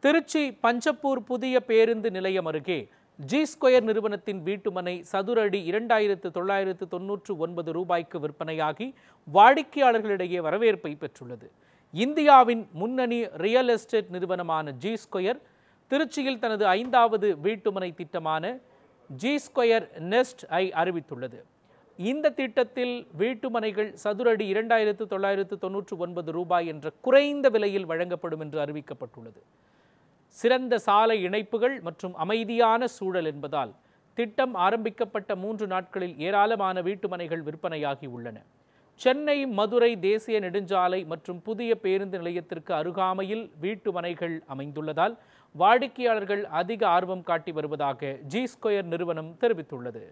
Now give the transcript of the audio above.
திருச்சி பஞ்சப்பூர் புதிய பேருந்து நிலையம் அருகே ஜி ஸ்கொயர் நிறுவனத்தின் வீட்டுமனை சதுர அடி 2999 ரூபாய்க்கு விற்பனையாகி வாடிக்கையாளர்களிடையே வரவேற்பை பெற்றுள்ளது. இந்தியாவின் முன்னணி ரியல் எஸ்டேட் நிறுவனமான ஜி ஸ்கொயர் திருச்சியில் தனது 5வது வீட்டுமனை திட்டமான ஜி ஸ்கொயர் நெஸ்ட் ஐ அறிவித்துள்ளது. இந்த திட்டத்தில் வீட்டுமனைகள் சதுர அடி 2999 ரூபாய் என்ற குறைந்த விலையில் வழங்கப்படும் என்று அறிவிக்கப்பட்டுள்ளது. சிறந்த சாலை இணைப்புகள் மற்றும் அமைதியான சூழல் என்பதால் திட்டம் ஆரம்பிக்கப்பட்ட 3 நாட்களில் ஏராளமான வீட்டுமனைகள் விற்பனையாகி உள்ளன. சென்னை மதுரை தேசிய நெடுஞ்சாலை மற்றும் புதிய பேருந்து நிலையத்திற்கு அருகாமையில் வீட்டுமனைகள் அமைந்துள்ளதால் வாடிக்கையாளர்கள் அதிக ஆர்வம் காட்டி வருவதாக ஜி ஸ்கொயர் நிறுவனம் தெரிவித்துள்ளது.